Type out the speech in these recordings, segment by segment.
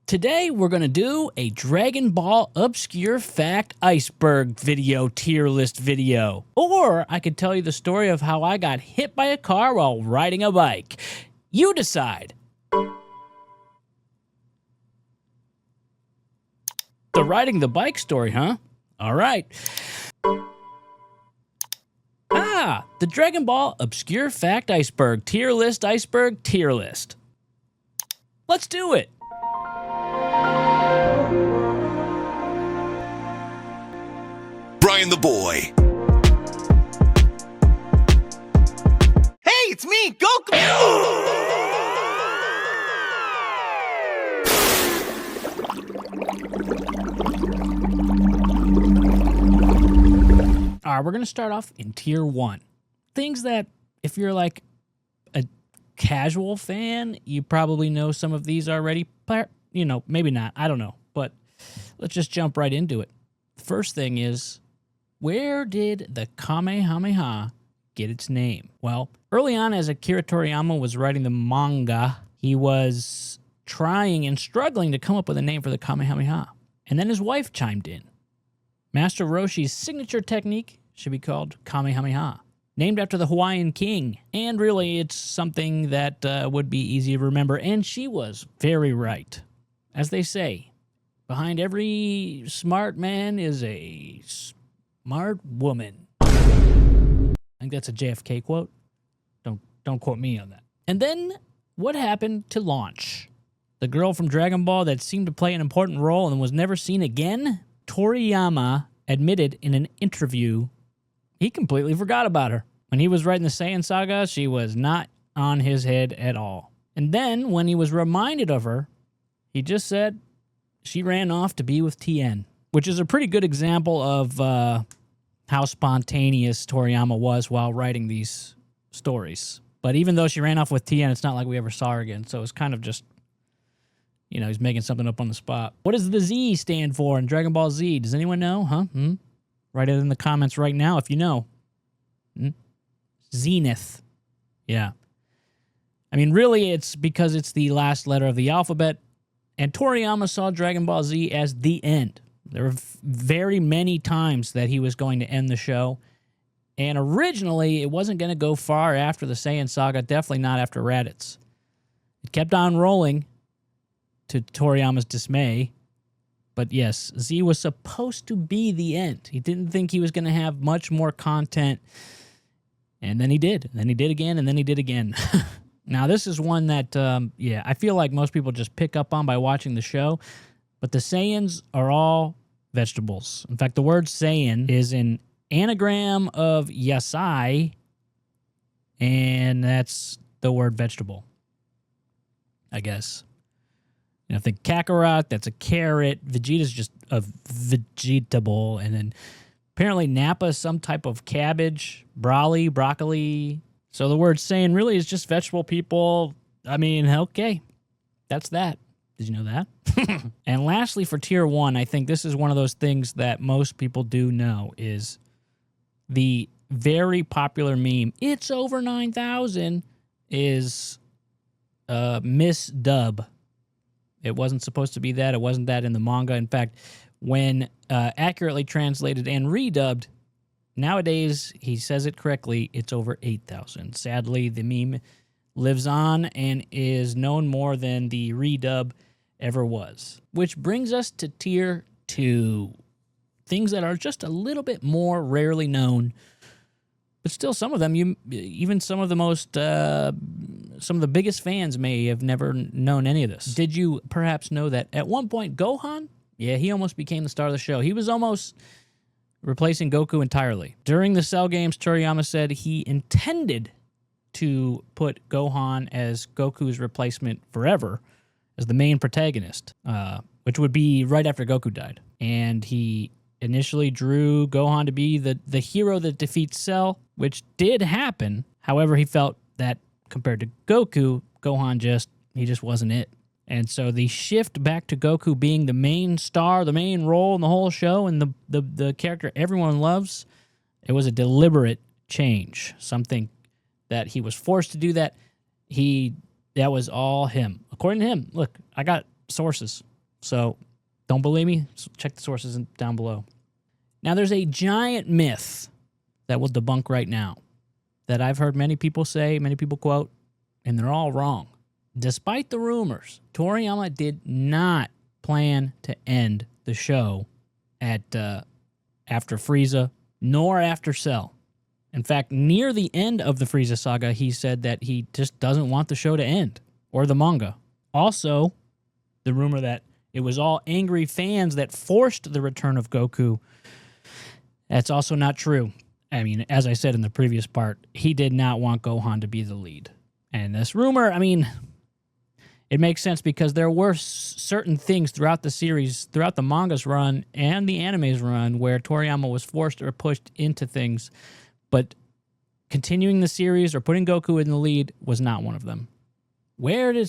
Today, we're going to do a Dragon Ball Obscure Fact Iceberg video tier list video. Or I could tell you the story of how I got hit by a car while riding a bike. You decide. The riding the bike story, huh? All right. The Dragon Ball Obscure Fact Iceberg tier list iceberg tier list. Let's do it. Brian the Boy. Hey, it's me, Goku! All right, we're going to start off in tier 1. Things that, if you're like a casual fan, you probably know some of these already. But, you know, maybe not. I don't know. But let's just jump right into it. The first thing is, where did the Kamehameha get its name? Well, early on as Akira Toriyama was writing the manga, he was trying and struggling to come up with a name for the Kamehameha. And then his wife chimed in. Master Roshi's signature technique should be called Kamehameha, named after the Hawaiian king. And really, it's something that would be easy to remember. And she was very right. As they say, behind every smart man is a smart woman. I think that's a JFK quote. Don't quote me on that. And then, what happened to Launch? The girl from Dragon Ball that seemed to play an important role and was never seen again? Toriyama admitted in an interview he completely forgot about her. When he was writing the Saiyan Saga, she was not on his head at all. And then, when he was reminded of her, he just said she ran off to be with Tien, which is a pretty good example of how spontaneous Toriyama was while writing these stories. But even though she ran off with Tien, it's not like we ever saw her again, so it's kind of just, you know, he's making something up on the spot. What does the Z stand for in Dragon Ball Z? Does anyone know? Huh? Write it in the comments right now if you know. Zenith. Yeah. I mean, really, it's because it's the last letter of the alphabet, and Toriyama saw Dragon Ball Z as the end. There were very many times that he was going to end the show, and originally, it wasn't going to go far after the Saiyan Saga, definitely not after Raditz. It kept on rolling, to Toriyama's dismay. But yes, Z was supposed to be the end. He didn't think he was going to have much more content. And then he did. And then he did again, and then he did again. Now, this is one that, I feel like most people just pick up on by watching the show. But the Saiyans are all vegetables. In fact, the word Saiyan is an anagram of yasai, and that's the word vegetable, I guess. You know, think Kakarot, that's a carrot. Vegeta's just a vegetable. And then apparently Nappa is some type of cabbage, broccoli. So the word Saiyan really is just vegetable people. I mean, okay, that's that. Did you know that? And lastly, for tier 1, I think this is one of those things that most people do know is the very popular meme, it's over 9,000, is Miss Dub. It wasn't supposed to be that. It wasn't that in the manga. In fact, when accurately translated and redubbed, nowadays, he says it correctly, it's over 8,000. Sadly, the meme lives on and is known more than the redub ever was. Which brings us to tier 2. Things that are just a little bit more rarely known. But still, some of them, even some of the most, some of the biggest fans may have never known any of this. Did you perhaps know that at one point, Gohan, he almost became the star of the show. He was almost replacing Goku entirely. During the Cell games, Toriyama said he intended to put Gohan as Goku's replacement forever, as the main protagonist, which would be right after Goku died. And he initially drew Gohan to be the hero that defeats Cell, which did happen. However, he felt that compared to Goku, Gohan just wasn't it. And so the shift back to Goku being the main star, the main role in the whole show, and the character everyone loves, it was a deliberate change. Something that he was forced to do that. That was all him. According to him, look, I got sources. So don't believe me? Check the sources down below. Now, there's a giant myth that we'll debunk right now that I've heard many people say, many people quote, and they're all wrong. Despite the rumors, Toriyama did not plan to end the show at after Freeza, nor after Cell. In fact, near the end of the Freeza saga, he said that he just doesn't want the show to end, or the manga. Also, the rumor that it was all angry fans that forced the return of Goku, that's also not true. I mean, as I said in the previous part, he did not want Gohan to be the lead. And this rumor, I mean, it makes sense because there were certain things throughout the series, throughout the manga's run and the anime's run, where Toriyama was forced or pushed into things. But continuing the series or putting Goku in the lead was not one of them. Where did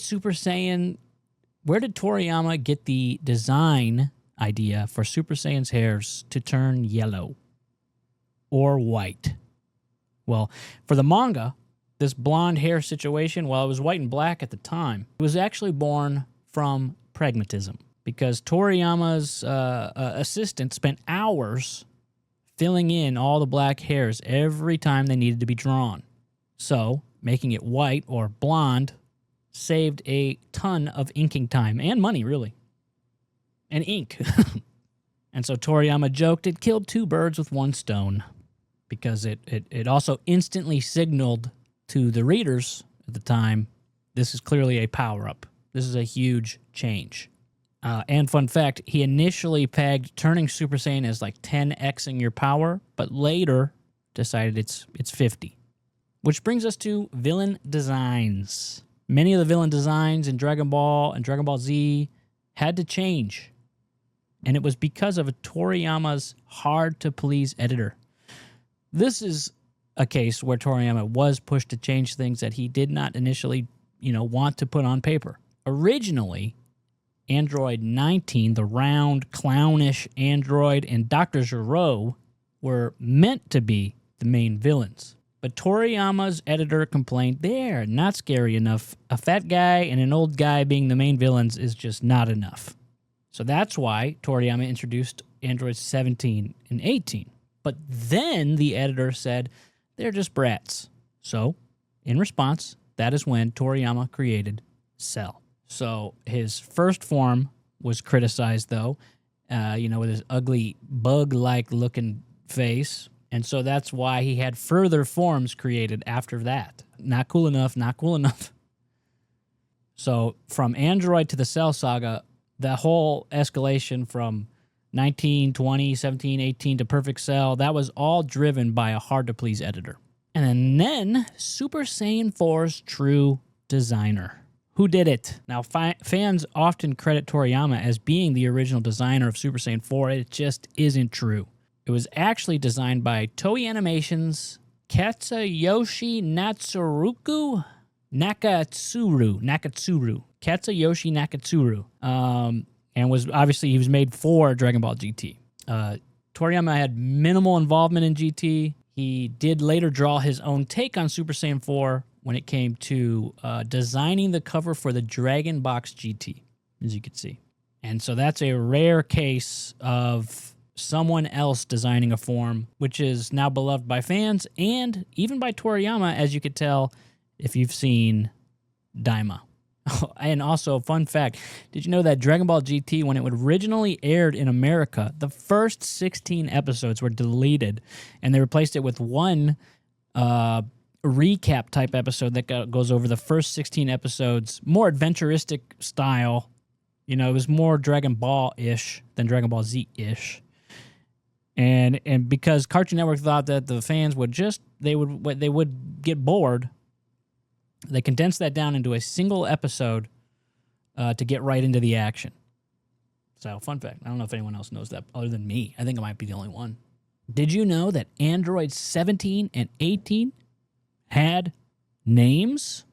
Toriyama get the design idea for Super Saiyan's hairs to turn yellow or white? Well, for the manga, this blonde hair situation, while it was white and black at the time, it was actually born from pragmatism because Toriyama's assistant spent hours filling in all the black hairs every time they needed to be drawn. So, making it white or blonde saved a ton of inking time and money, really. And ink. And so Toriyama joked it killed two birds with one stone because it also instantly signaled to the readers at the time, this is clearly a power-up. This is a huge change. And fun fact, he initially pegged turning Super Saiyan as like 10xing your power, but later decided it's 50. Which brings us to villain designs. Many of the villain designs in Dragon Ball and Dragon Ball Z had to change. And it was because of Toriyama's hard-to-please editor. This is a case where Toriyama was pushed to change things that he did not initially, want to put on paper. Originally, Android 19, the round, clownish android, and Dr. Gero were meant to be the main villains. But Toriyama's editor complained, they're not scary enough. A fat guy and an old guy being the main villains is just not enough. So that's why Toriyama introduced Androids 17 and 18. But then the editor said, they're just brats. So, in response, that is when Toriyama created Cell. So his first form was criticized, though, with his ugly bug-like looking face. And so that's why he had further forms created after that. Not cool enough, not cool enough. So from Android to the Cell saga, the whole escalation from 19, 20, 17, 18 to Perfect Cell, that was all driven by a hard-to-please editor. And then Super Saiyan 4's true designer. Who did it? Now, fans often credit Toriyama as being the original designer of Super Saiyan 4. It just isn't true. It was actually designed by Toei Animation's Katsuyoshi Nakatsuru. Katsuyoshi Nakatsuru. And he was made for Dragon Ball GT. Toriyama had minimal involvement in GT. He did later draw his own take on Super Saiyan 4 when it came to designing the cover for the Dragon Box GT, as you can see. And so that's a rare case of someone else designing a form, which is now beloved by fans and even by Toriyama, as you could tell if you've seen Daima. And also, fun fact, did you know that Dragon Ball GT, when it originally aired in America, the first 16 episodes were deleted, and they replaced it with one recap type episode that goes over the first 16 episodes, more adventuristic style. It was more Dragon Ball-ish than Dragon Ball Z-ish. And because Cartoon Network thought that the fans would get bored, they condensed that down into a single episode to get right into the action. So, fun fact. I don't know if anyone else knows that other than me. I think I might be the only one. Did you know that Android 17 and 18 had names?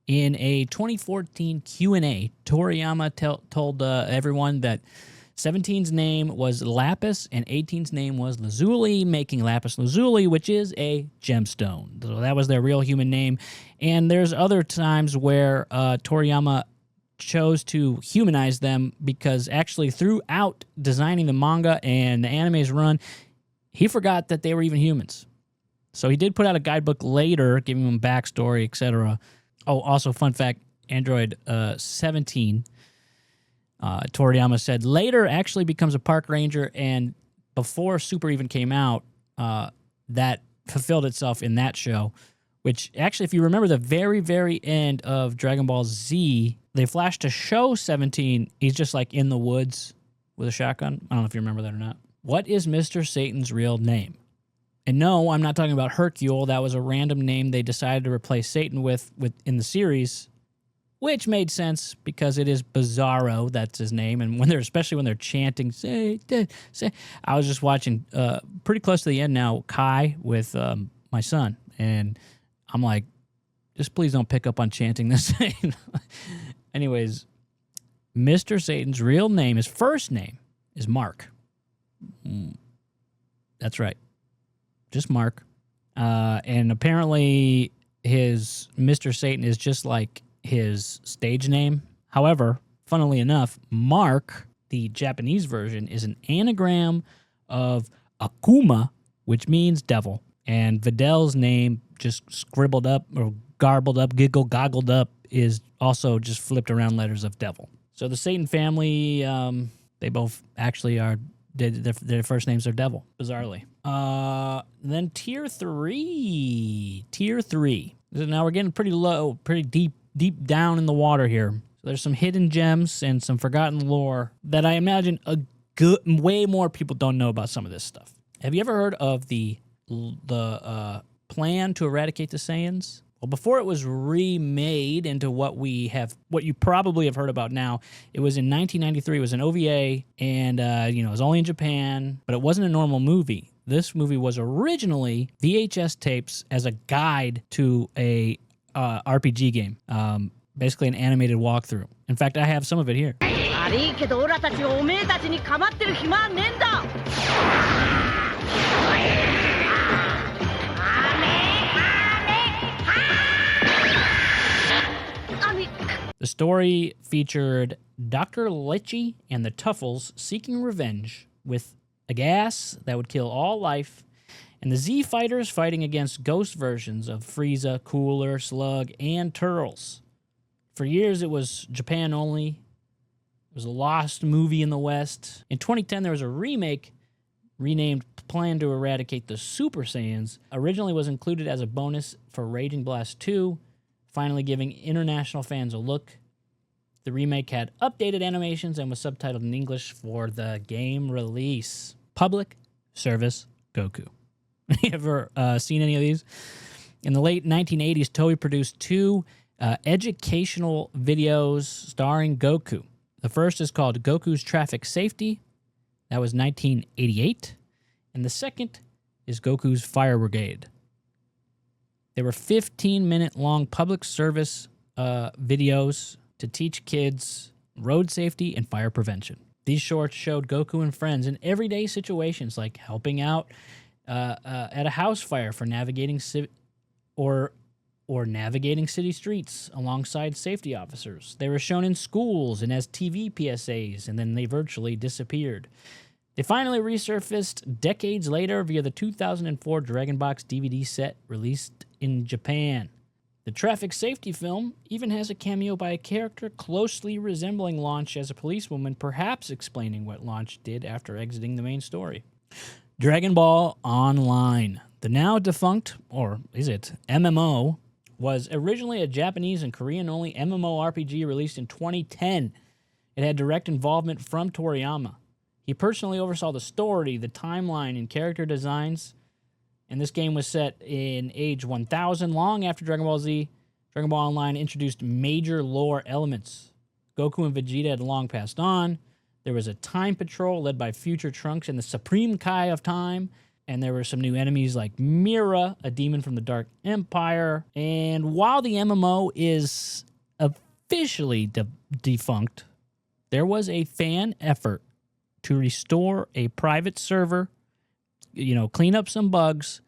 In a 2014 Q&A, Toriyama told everyone that 17's name was Lapis and 18's name was Lazuli, making Lapis Lazuli, which is a gemstone. So that was their real human name. And there's other times where Toriyama chose to humanize them because actually throughout designing the manga and the anime's run, he forgot that they were even humans. So he did put out a guidebook later, giving them backstory, etc. Oh, also, fun fact, Android 17, Toriyama said, later actually becomes a park ranger, and before Super even came out, that fulfilled itself in that show, which actually, if you remember the very, very end of Dragon Ball Z, they flashed to show 17. He's just like in the woods with a shotgun. I don't know if you remember that or not. What is Mr. Satan's real name? And no, I'm not talking about Hercule. That was a random name they decided to replace Satan with in the series, which made sense because it is Bizarro. That's his name. And especially when they're chanting, Satan, say. I was just watching pretty close to the end now, Kai with my son. And I'm like, just please don't pick up on chanting this thing. Anyways, Mr. Satan's real name, his first name, is Mark. That's right. Just Mark. And apparently his Mr. Satan is just like his stage name. However, funnily enough, Mark, the Japanese version, is an anagram of Akuma, which means devil. And Videl's name, just scribbled up or garbled up, goggled up, is also just flipped around letters of devil. So the Satan family, they both actually are, their first names are devil, bizarrely. Then tier 3. Tier 3. So now we're getting pretty low, pretty deep down in the water here. So there's some hidden gems and some forgotten lore that I imagine way more people don't know about some of this stuff. Have you ever heard of the plan to eradicate the Saiyans? Well, before it was remade into what you probably have heard about now, it was in 1993. It was an OVA, and it was only in Japan, but it wasn't a normal movie. This movie was originally VHS tapes as a guide to a RPG game, basically an animated walkthrough. In fact, I have some of it here. The story featured Dr. Lecce and the Tuffles seeking revenge with a gas that would kill all life, and the Z Fighters fighting against ghost versions of Freeza, Cooler, Slug, and Turles. For years, it was Japan only. It was a lost movie in the West. In 2010, there was a remake renamed Plan to Eradicate the Super Saiyans. Originally was included as a bonus for Raging Blast 2, finally giving international fans a look. The remake had updated animations and was subtitled in English for the game release. Public Service Goku. You ever seen any of these? In the late 1980s, Toei produced 2 educational videos starring Goku. The first is called Goku's Traffic Safety. That was 1988. And the second is Goku's Fire Brigade. They were 15-minute long public service videos to teach kids road safety and fire prevention. These shorts showed Goku and friends in everyday situations like helping out at a house fire for navigating navigating city streets alongside safety officers. They were shown in schools and as TV PSAs, and then they virtually disappeared. They finally resurfaced decades later via the 2004 Dragon Box DVD set released in Japan. The traffic safety film even has a cameo by a character closely resembling Launch as a policewoman, perhaps explaining what Launch did after exiting the main story. Dragon Ball Online. The now defunct, or is it, MMO, was originally a Japanese and Korean-only MMORPG released in 2010. It had direct involvement from Toriyama. He personally oversaw the story, the timeline, and character designs. And this game was set in age 1000, long after Dragon Ball Z. Dragon Ball Online introduced major lore elements. Goku and Vegeta had long passed on. There was a time patrol led by Future Trunks and the Supreme Kai of Time. And there were some new enemies like Mira, a demon from the Dark Empire. And while the MMO is officially defunct, there was a fan effort to restore a private server, clean up some bugs,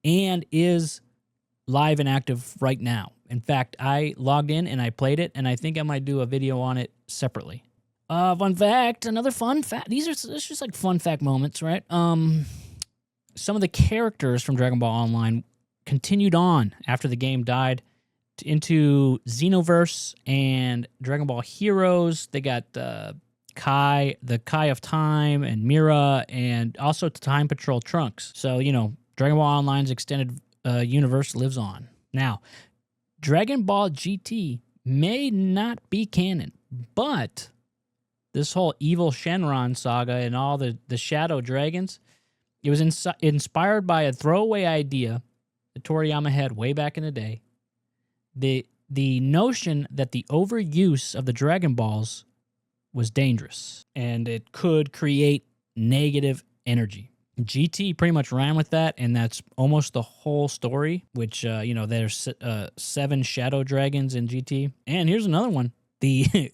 and is live and active right now. In fact, I logged in and I played it, and I think I might do a video on it separately. Fun fact, another fun fact. This is just like fun fact moments, right? Some of the characters from Dragon Ball Online continued on after the game died into Xenoverse and Dragon Ball Heroes. They got Kai, the Kai of Time, and Mira, and also Time Patrol Trunks. So, Dragon Ball Online's extended universe lives on. Now, Dragon Ball GT may not be canon, but this whole evil Shenron saga and all the Shadow Dragons, it was inspired by a throwaway idea that Toriyama had way back in the day. The notion that the overuse of the Dragon Balls was dangerous and it could create negative energy. GT pretty much ran with that, and that's almost the whole story, which, there's 7 Shadow Dragons in GT. And here's another one. The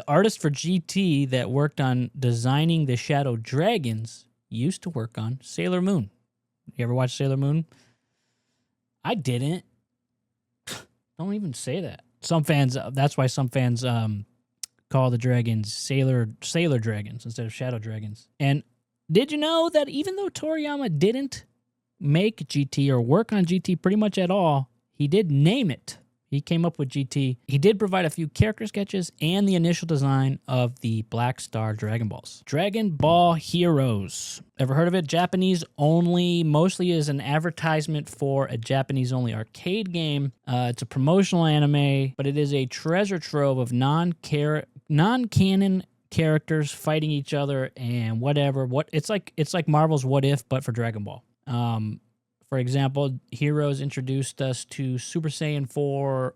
artist for GT that worked on designing the Shadow Dragons used to work on Sailor Moon. You ever watch Sailor Moon? I didn't. Don't even say that. Some fans, that's why some fans call the dragons Sailor Dragons instead of Shadow Dragons. And did you know that even though Toriyama didn't make GT or work on GT pretty much at all, he did name it. He came up with GT. He did provide a few character sketches and the initial design of the Black Star Dragon Balls. Dragon Ball Heroes. Ever heard of it? Japanese only, mostly is an advertisement for a Japanese only arcade game. It's a promotional anime, but it is a treasure trove of non-canon characters fighting each other and whatever. It's like Marvel's What If, but for Dragon Ball. For example, Heroes introduced us to Super Saiyan 4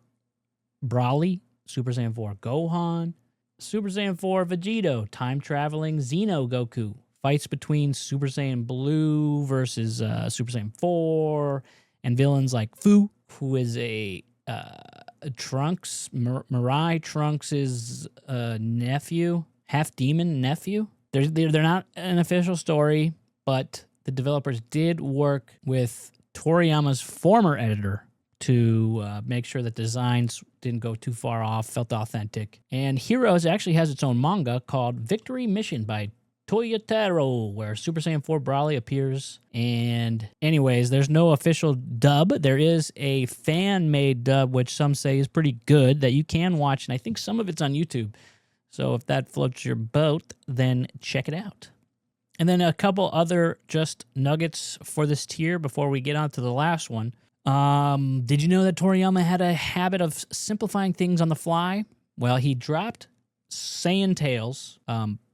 Broly, Super Saiyan 4 Gohan, Super Saiyan 4 Vegeta, time-traveling Xeno Goku, fights between Super Saiyan Blue versus Super Saiyan 4, and villains like Fu, who is a Trunks, Mirai Trunks' nephew, half-demon nephew. They're not an official story, but the developers did work with Toriyama's former editor to make sure that designs didn't go too far off, felt authentic. And Heroes actually has its own manga called Victory Mission by Toyotaro, where Super Saiyan 4 Broly appears. And anyways, there's no official dub. There is a fan-made dub, which some say is pretty good, that you can watch, and I think some of it's on YouTube. So if that floats your boat, then check it out. And then a couple other just nuggets for this tier before we get on to the last one. Did you know that Toriyama had a habit of simplifying things on the fly? Well, he dropped Saiyan Tails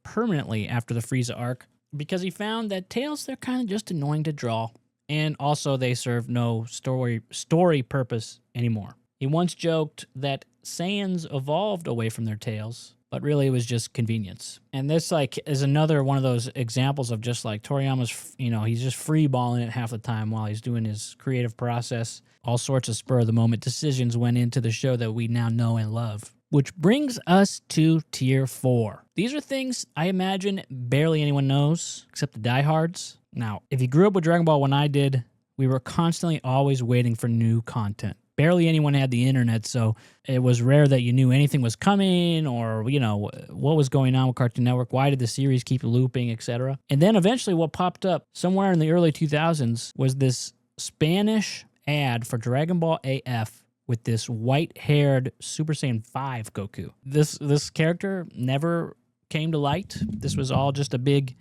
permanently after the Freeza arc because he found that Tails, they're kind of just annoying to draw. And also they serve no story purpose anymore. He once joked that Saiyans evolved away from their tails, but really it was just convenience. And this is another one of those examples of just like Toriyama's, he's just freeballing it half the time while he's doing his creative process. All sorts of spur of the moment decisions went into the show that we now know and love. Which brings us to tier 4. These are things I imagine barely anyone knows except the diehards. Now, if you grew up with Dragon Ball when I did, we were constantly always waiting for new content. Barely anyone had the internet, so it was rare that you knew anything was coming or, what was going on with Cartoon Network, why did the series keep looping, etc. And then eventually what popped up somewhere in the early 2000s was this Spanish ad for Dragon Ball AF with this white-haired Super Saiyan 5 Goku. This character never came to light. This was all just a big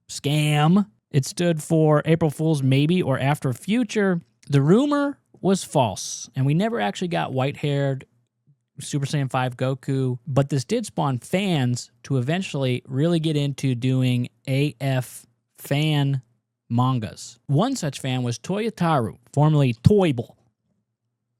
scam. It stood for April Fool's Maybe or After Future. The rumor was false, and we never actually got white-haired Super Saiyan 5 Goku, but this did spawn fans to eventually really get into doing AF fan mangas. One such fan was Toyotaru, formerly Toible.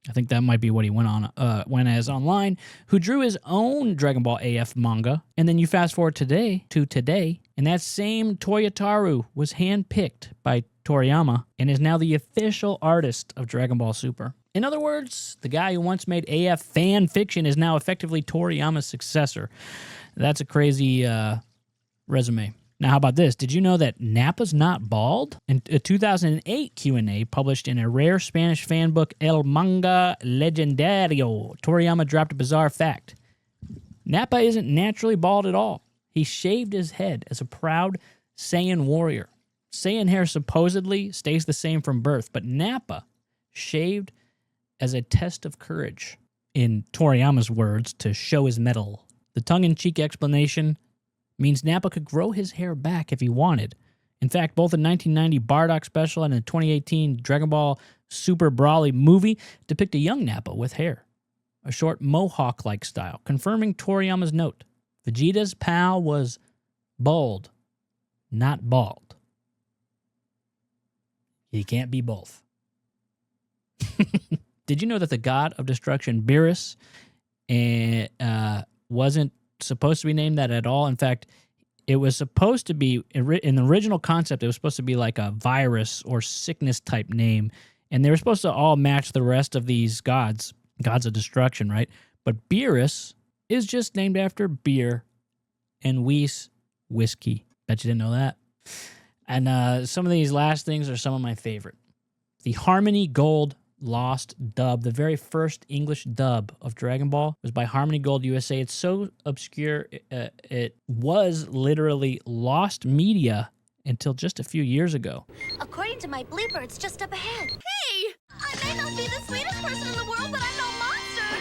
I think that might be what he went as online, who drew his own Dragon Ball AF manga. And then you fast forward to today, and that same Toyotaru was handpicked by Toriyama and is now the official artist of Dragon Ball Super. In other words, the guy who once made AF fan fiction is now effectively Toriyama's successor. That's a crazy resume. Now, how about this? Did you know that Nappa's not bald? In a 2008 Q&A published in a rare Spanish fan book, El Manga Legendario, Toriyama dropped a bizarre fact. Nappa isn't naturally bald at all. He shaved his head as a proud Saiyan warrior. Saiyan hair supposedly stays the same from birth, but Nappa shaved as a test of courage. In Toriyama's words, to show his mettle. The tongue-in-cheek explanation means Nappa could grow his hair back if he wanted. In fact, both the 1990 Bardock special and the 2018 Dragon Ball Super Broly movie depict a young Nappa with hair, a short mohawk-like style, confirming Toriyama's note. Vegeta's pal was bold, not bald. He can't be both. Did you know that the god of destruction, Beerus, wasn't supposed to be named that at all? In fact, it was supposed to be, in the original concept, it was supposed to be like a virus or sickness type name, and they were supposed to all match the rest of these gods of destruction, right? But Beerus is just named after beer and Weiss whiskey. Bet you didn't know that. And some of these last things are some of my favorite. The Harmony Gold Lost dub, the very first English dub of Dragon Ball, was by Harmony Gold USA. It's so obscure, it was literally lost media until just a few years ago. According to my bleeper, it's just up ahead. Hey! I may not be the sweetest person in the world, but I'm no monster!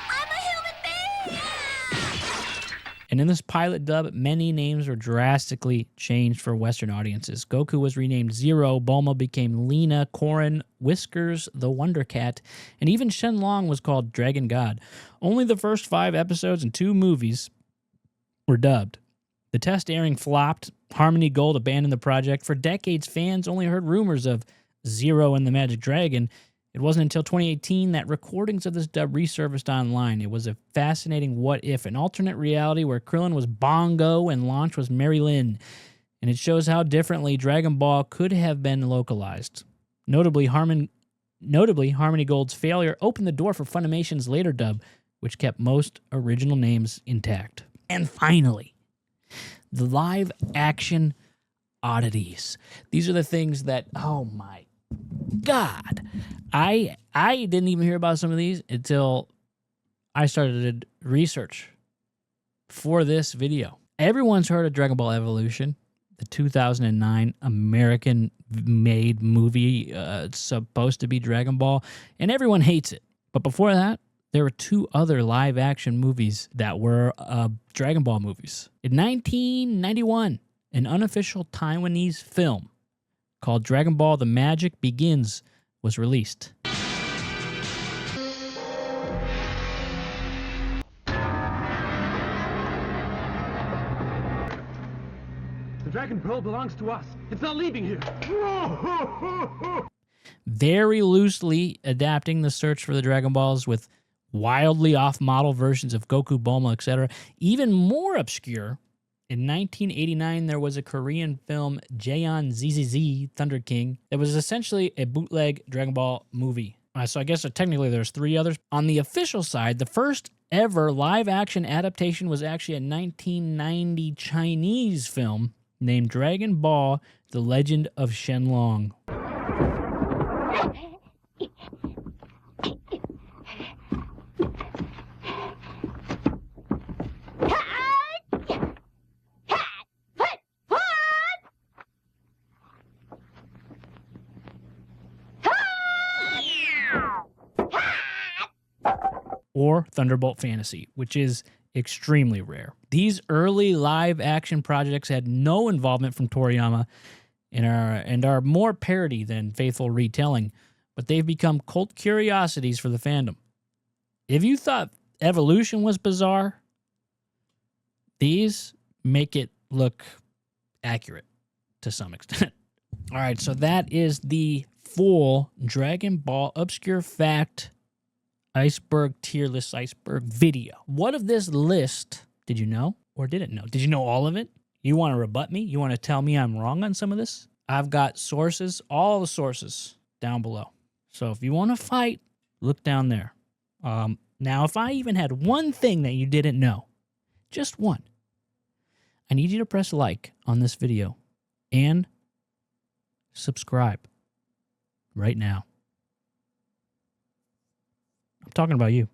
I'm a human being! And in this pilot dub, many names were drastically changed for Western audiences. Goku was renamed Zero, Bulma became Lena, Korin, Whiskers, the Wonder Cat, and even Shenlong was called Dragon God. Only the first 5 episodes and 2 movies were dubbed. The test airing flopped. Harmony Gold abandoned the project. For decades, fans only heard rumors of Zero and the Magic Dragon. It wasn't until 2018 that recordings of this dub resurfaced online. It was a fascinating what-if, an alternate reality where Krillin was Bongo and Launch was Mary Lynn. And it shows how differently Dragon Ball could have been localized. Notably, Harmony Gold's failure opened the door for Funimation's later dub, which kept most original names intact. And finally, the live-action oddities. These are the things that, oh my God, I didn't even hear about some of these until I started research for this video. Everyone's heard of Dragon Ball Evolution, the 2009 American-made movie. It's supposed to be Dragon Ball, and everyone hates it. But before that, there were 2 other live-action movies that were Dragon Ball movies. In 1991, an unofficial Taiwanese film called Dragon Ball The Magic Begins was released. The Dragon Pearl belongs to us. It's not leaving here. Very loosely adapting the search for the Dragon Balls with wildly off-model versions of Goku, Bulma, etc. Even more obscure, in 1989, there was a Korean film, Jaeon ZZZ, Thunder King, that was essentially a bootleg Dragon Ball movie. So I guess technically there's 3 others. On the official side, the first ever live-action adaptation was actually a 1990 Chinese film named Dragon Ball, The Legend of Shenlong. Or Thunderbolt Fantasy, which is extremely rare. These early live-action projects had no involvement from Toriyama and are more parody than faithful retelling, but they've become cult curiosities for the fandom. If you thought Evolution was bizarre, these make it look accurate to some extent. All right, so that is the full Dragon Ball Obscure Fact Iceberg tier list Iceberg video. What of this list did you know or didn't know? Did you know all of it? You want to rebut me? You want to tell me I'm wrong on some of this? I've got sources, all the sources down below. So if you want to fight, look down there. Now, if I even had one thing that you didn't know, just one, I need you to press like on this video and subscribe right now. I'm talking about you.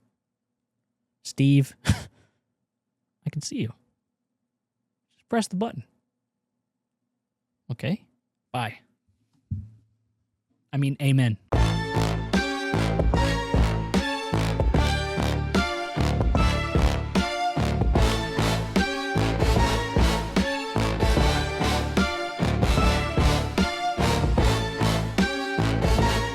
Steve, I can see you. Just press the button. Okay? Bye. I mean, amen.